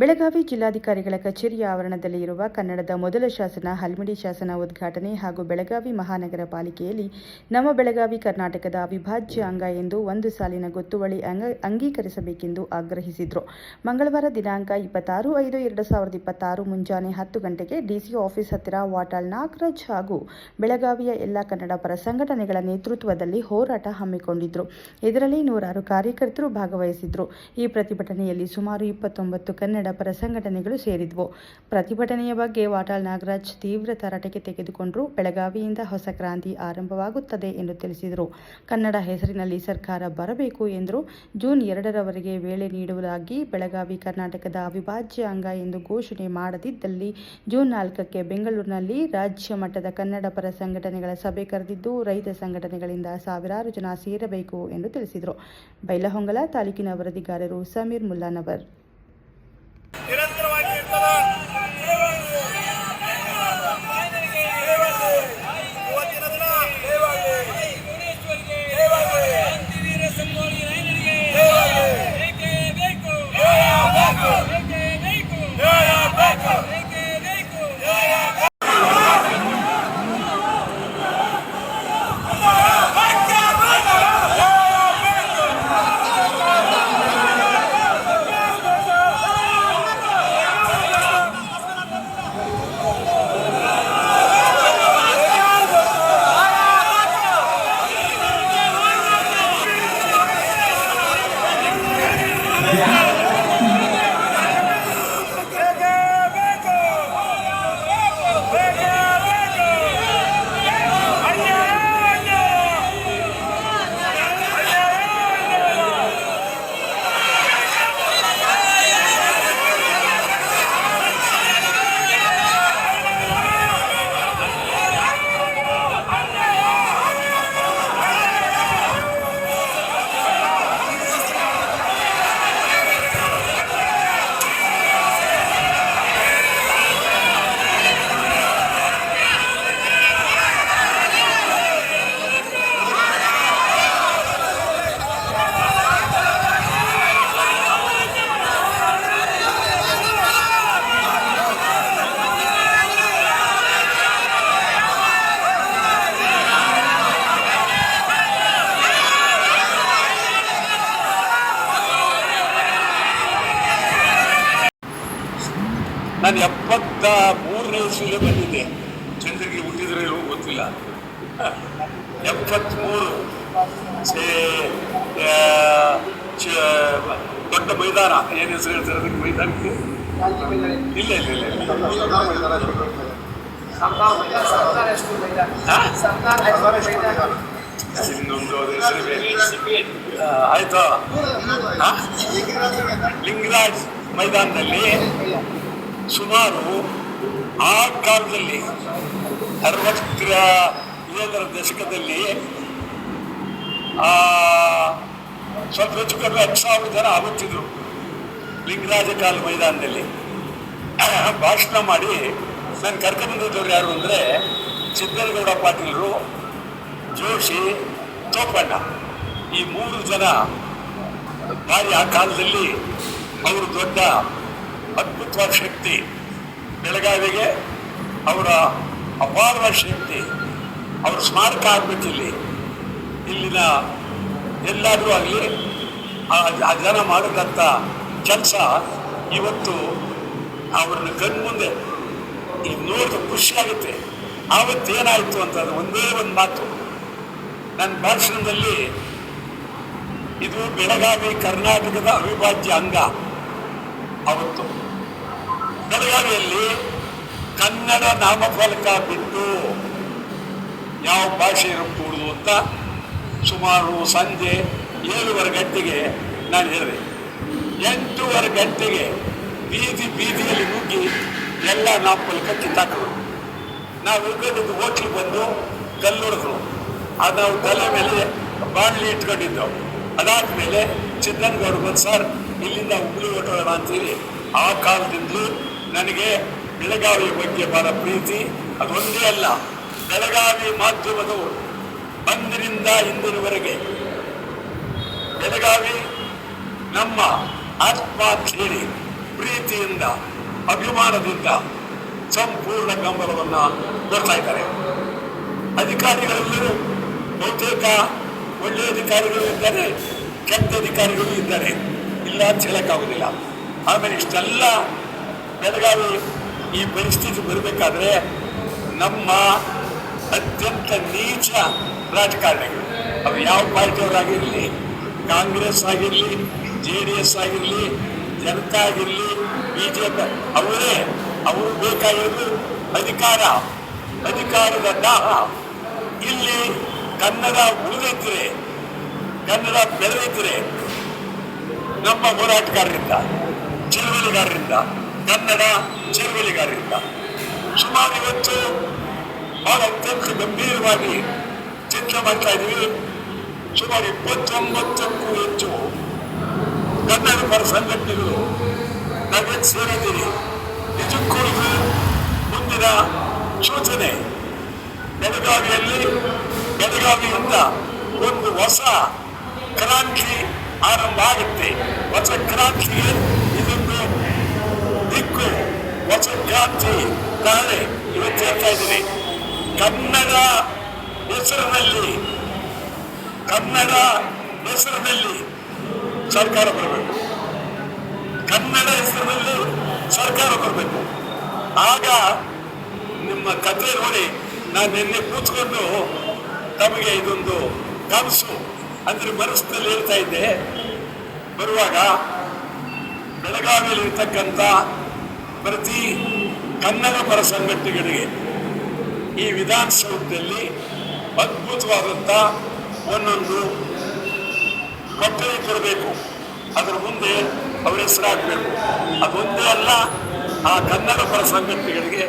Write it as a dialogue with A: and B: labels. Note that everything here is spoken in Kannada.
A: ಬೆಳಗಾವಿ ಜಿಲ್ಲಾಧಿಕಾರಿಗಳ ಕಚೇರಿಯ ಆವರಣದಲ್ಲಿ ಇರುವ ಕನ್ನಡದ ಮೊದಲ ಶಾಸನ ಹಲ್ಮಿಡಿ ಶಾಸನ ಉದ್ಘಾಟನೆ ಹಾಗೂ ಬೆಳಗಾವಿ ಮಹಾನಗರ ಪಾಲಿಕೆಯಲ್ಲಿ ನಮ್ಮ ಬೆಳಗಾವಿ ಕರ್ನಾಟಕದ ಅವಿಭಾಜ್ಯ ಅಂಗ ಎಂದು ಒಂದು ಸಾಲಿನ ಗೊತ್ತುವಳಿ ಅಂಗೀಕರಿಸಬೇಕೆಂದು ಆಗ್ರಹಿಸಿದರು. ಮಂಗಳವಾರ ದಿನಾಂಕ 26/5/2026 ಮುಂಜಾನೆ 10 ಗಂಟೆಗೆ ಡಿಸಿ ಆಫೀಸ್ ಹತ್ತಿರ ವಾಟಾಳ್ ನಾಗರಾಜ್ ಹಾಗೂ ಬೆಳಗಾವಿಯ ಎಲ್ಲ ಕನ್ನಡ ಪರ ಸಂಘಟನೆಗಳ ನೇತೃತ್ವದಲ್ಲಿ ಹೋರಾಟ ಹಮ್ಮಿಕೊಂಡಿದ್ರು. ಇದರಲ್ಲಿ ನೂರಾರು ಕಾರ್ಯಕರ್ತರು ಭಾಗವಹಿಸಿದ್ರು. ಈ ಪ್ರತಿಭಟನೆಯಲ್ಲಿ ಸುಮಾರು 29 ಕನ್ನಡ ಪರ ಸಂಘಟನೆಗಳು ಸೇರಿದ್ವು. ಪ್ರತಿಭಟನೆಯ ಬಗ್ಗೆ ವಾಟಾಳ್ ನಾಗರಾಜ್ ತೀವ್ರ ತರಾಟೆಗೆ ತೆಗೆದುಕೊಂಡರು. ಬೆಳಗಾವಿಯಿಂದ ಹೊಸ ಕ್ರಾಂತಿ ಆರಂಭವಾಗುತ್ತದೆ ಎಂದು ತಿಳಿಸಿದರು. ಕನ್ನಡ ಹೆಸರಿನಲ್ಲಿ ಸರ್ಕಾರ ಬರಬೇಕು ಎಂದರು. ಜೂನ್ 2ರವರೆಗೆ ವೇಳೆ ನೀಡುವುದಾಗಿ, ಬೆಳಗಾವಿ ಕರ್ನಾಟಕದ ಅವಿಭಾಜ್ಯ ಅಂಗ ಎಂದು ಘೋಷಣೆ ಮಾಡದಿದ್ದಲ್ಲಿ ಜೂನ್ 4ಕ್ಕೆ ಬೆಂಗಳೂರಿನಲ್ಲಿ ರಾಜ್ಯ ಮಟ್ಟದ ಕನ್ನಡ ಪರ ಸಂಘಟನೆಗಳ ಸಭೆ ಕರೆದಿದ್ದು, ರೈತ ಸಂಘಟನೆಗಳಿಂದ ಸಾವಿರಾರು ಜನ ಸೇರಬೇಕು ಎಂದು ತಿಳಿಸಿದರು. ಬೈಲಹೊಂಗಲ ತಾಲೂಕಿನ ವರದಿಗಾರರು ಸಮೀರ್ ಮುಲ್ಲಾನವರ್.
B: ನಿರಂತರವಾಗಿ ನಾನು 73ನೇ ಇಸ್ವಿಲೇ ಬಂದಿದ್ದೆ. ಚಂದ್ರಗಿರಿ ಹುಟ್ಟಿದ್ರೆ ಗೊತ್ತಿಲ್ಲ. 73 ದೊಡ್ಡ ಮೈದಾನ, ಏನು ಹೆಸರು ಹೇಳ್ತಾರೆ ಅದಕ್ಕೆ ಮೈದಾನಕ್ಕೆ? ಇಲ್ಲ ಇಲ್ಲ ಇಲ್ಲ ಇನ್ನೊಂದು ಹೆಸರು ಬೇರೆ ಆಯ್ತು. ಲಿಂಗರಾಜ್ ಮೈದಾನದಲ್ಲಿ ಸುಮಾರು ಆ ಕಾಲದಲ್ಲಿ 60ರ ದಶಕದಲ್ಲಿ ಸ್ವಲ್ಪ ಹೆಚ್ಚು ಕಡಿಮೆ 10,000 ಜನ ಆಗುತ್ತಿದ್ರು. ಲಿಂಗರಾಜ ಕಾಲ ಮೈದಾನದಲ್ಲಿ ಭಾಷಣ ಮಾಡಿ ನಾನು ಕರ್ಕೊಂಡ್ಬಂದಿದ್ದವ್ರು ಯಾರು ಅಂದರೆ ಸಿದ್ದನಗೌಡ ಪಾಟೀಲರು, ಜೋಶಿ, ತೋಪಣ್ಣ. ಈ 3 ಜನ ಭಾರಿ ಆ ಕಾಲದಲ್ಲಿ ಅವರು ದೊಡ್ಡ ಅದ್ಭುತವಾದ ಶಕ್ತಿ. ಬೆಳಗಾವಿಗೆ ಅವರ ಅಪಾರವಾದ ಶಕ್ತಿ. ಅವ್ರ ಸ್ಮಾರಕ ಆಗಬೇಕಿಲ್ಲಿ, ಇಲ್ಲಿನ ಎಲ್ಲಾದರೂ ಆಗಲಿ ಆ ಜನ ಮಾಡೋಕ್ಕಂಥ ಕೆಲಸ ಇವತ್ತು ಅವ್ರನ್ನ ಕಣ್ಮುಂದೆ ಈಗ ನೋಡಿದ್ರೆ ಖುಷಿಯಾಗುತ್ತೆ. ಆವತ್ತೇನಾಯಿತು ಅಂತಂದ್ರೆ ಒಂದೇ ಒಂದು ಮಾತು ನನ್ನ ಭಾಷಣದಲ್ಲಿ, ಇದು ಬೆಳಗಾವಿ ಕರ್ನಾಟಕದ ಅವಿಭಾಜ್ಯ ಅಂಗ. ಅವತ್ತು ಬೆಳಗಾವಿಯಲ್ಲಿ ಕನ್ನಡ ನಾಮಫಲಕ ಬಿಟ್ಟು ಯಾವ ಭಾಷೆ ಇರಕೂಡುದು ಅಂತ ಸುಮಾರು ಸಂಜೆ 7:15 ಗಂಟೆಗೆ ನಾನು ಹೇಳಿದೆ. 8:15 ಗಂಟೆಗೆ ಬೀದಿಯಲ್ಲಿ ನುಗ್ಗಿ ಎಲ್ಲ ನಾಮಫಲಕ ಕಿತ್ತಾಕಿದ್ರು. ನಾವು ಉಳ್ಕೊಂಡಿದ್ದು ಹೋಟ್ಲಿಗೆ ಬಂದು ಕಲ್ಲೊಡೆದ್ರು. ಅದು ನಾವು ತಲೆ ಮೇಲೆ ಬಾಣಲಿ ಇಟ್ಕೊಂಡಿದ್ದೆವು. ಅದಾದಮೇಲೆ ಸಿದ್ದನಗೌಡ ಬಂದು, ಸರ್ ಇಲ್ಲಿಂದ ಹುಬ್ಳಿ ಹೊರಟೋಣ ಅಂತೇಳಿ. ಆ ಕಾಲದಿಂದಲೂ ನನಗೆ ಬೆಳಗಾವಿ ಬಗ್ಗೆ ಬಹಳ ಪ್ರೀತಿ. ಅದೊಂದೇ ಅಲ್ಲ, ಬೆಳಗಾವಿ ಮಾಧ್ಯಮದವರು ಅಂದಿನಿಂದ ಇಂದಿನವರೆಗೆ ಬೆಳಗಾವಿ ನಮ್ಮ ಆತ್ಮ ಅಂತ ಹೇಳಿ ಪ್ರೀತಿಯಿಂದ ಅಭಿಮಾನದಿಂದ ಸಂಪೂರ್ಣ ಬೆಂಬಲವನ್ನು ಕೊಡ್ತಾ ಇದ್ದಾರೆ. ಅಧಿಕಾರಿಗಳಲ್ಲೂ ಬಹುತೇಕ ಒಳ್ಳೆಯ ಅಧಿಕಾರಿಗಳು ಇದ್ದಾರೆ, ಕೆಟ್ಟ ಅಧಿಕಾರಿಗಳು ಇದ್ದಾರೆ, ಇಲ್ಲ ಅಂತ ಹೇಳಕ್ಕಾಗೋದಿಲ್ಲ. ಆಮೇಲೆ ಇಷ್ಟೆಲ್ಲ ಬೆಳಗಾವಿ ಈ ಪರಿಸ್ಥಿತಿ ಬರಬೇಕಾದ್ರೆ ನಮ್ಮ ಅತ್ಯಂತ ನೀಚ ರಾಜಕಾರಣಿಗಳು, ಅವು ಯಾವ ಪಾರ್ಟಿಯವರಾಗಿರಲಿ, ಕಾಂಗ್ರೆಸ್ ಆಗಿರಲಿ, JDS ಆಗಿರಲಿ, ಜನತಾ ಆಗಿರಲಿ, BJP, ಅವರು ಬೇಕಾಗಿರೋದು ಅಧಿಕಾರದ ದಾಹ. ಇಲ್ಲಿ ಕನ್ನಡ ಉಳಿದಿದ್ರೆ, ಕನ್ನಡ ಬೆಳೆದಿದ್ರೆ ನಮ್ಮ ಹೋರಾಟಗಾರರಿಂದ, ಚಳವಳಿಗಾರರಿಂದ, ಕನ್ನಡ ಚಳವಳಿಗಾರರಿಂದ ಸುಮಾರು ಇವತ್ತು ಬಹಳ ಅತ್ಯಂತ ಗಂಭೀರವಾಗಿ ಚಿಂತನೆ ಮಾಡ್ತಾ ಇದ್ದೀವಿ. ಸುಮಾರು 29ಕ್ಕೂ ಹೆಚ್ಚು ಕನ್ನಡ ಪರ ಸಂಘಟನೆಗಳು ನಾವೇನು ಸೇರಿದ್ದೀರಿ. ನಿಜಕ್ಕೂ ಇದು ಮುಂದಿನ ಸೂಚನೆ. ಬೆಳಗಾವಿಯಿಂದ ಒಂದು ಹೊಸ ಕ್ರಾಂತಿ ಆರಂಭ ಆಗುತ್ತೆ. ಹೊಸ ಕ್ರಾಂತಿಗೆ ಇದೊಂದು ದಿಕ್ಕು, ಹೊಸ ಕ್ರಾಂತಿ ನಾಳೆ ಇವತ್ತು ಹೇಳ್ತಾ ಇದ್ದೀನಿ. ಕನ್ನಡ ಹೆಸರಿನಲ್ಲಿ ಸರ್ಕಾರ ಬರಬೇಕು. ಕನ್ನಡ ಹೆಸರಿನಲ್ಲಿ ಸರ್ಕಾರ ಬರಬೇಕು. ಆಗ ನಿಮ್ಮ ಕಥೆ ನೋಡಿ, ನಾನು ನಿನ್ನೆ ಕೂತ್ಕೊಂಡು ತಮಗೆ ಇದೊಂದು ಕನಸು ಅಂದ್ರೆ ಮನಸ್ಸಿನಲ್ಲಿ ಹೇಳ್ತಾ ಇದ್ದೆ. ಬರುವಾಗ ಬೆಳಗಾವಿಯಲ್ಲಿ ಇರ್ತಕ್ಕಂಥ ಪ್ರತಿ ಕನ್ನಡ ಪರ ಸಂಘಟನೆಗಳಿಗೆ ಈ ವಿಧಾನಸೌಧದಲ್ಲಿ ಅದ್ಭುತವಾದಂಥ ಒಂದೊಂದು ಕೊಠಡಿ ಕೊಡಬೇಕು. ಅದರ ಮುಂದೆ ಅವರ ಹೆಸರಾಗಬೇಕು. ಅದೊಂದೇ ಅಲ್ಲ, ಆ ಕನ್ನಡ ಪರ ಸಂಘಟನೆಗಳಿಗೆ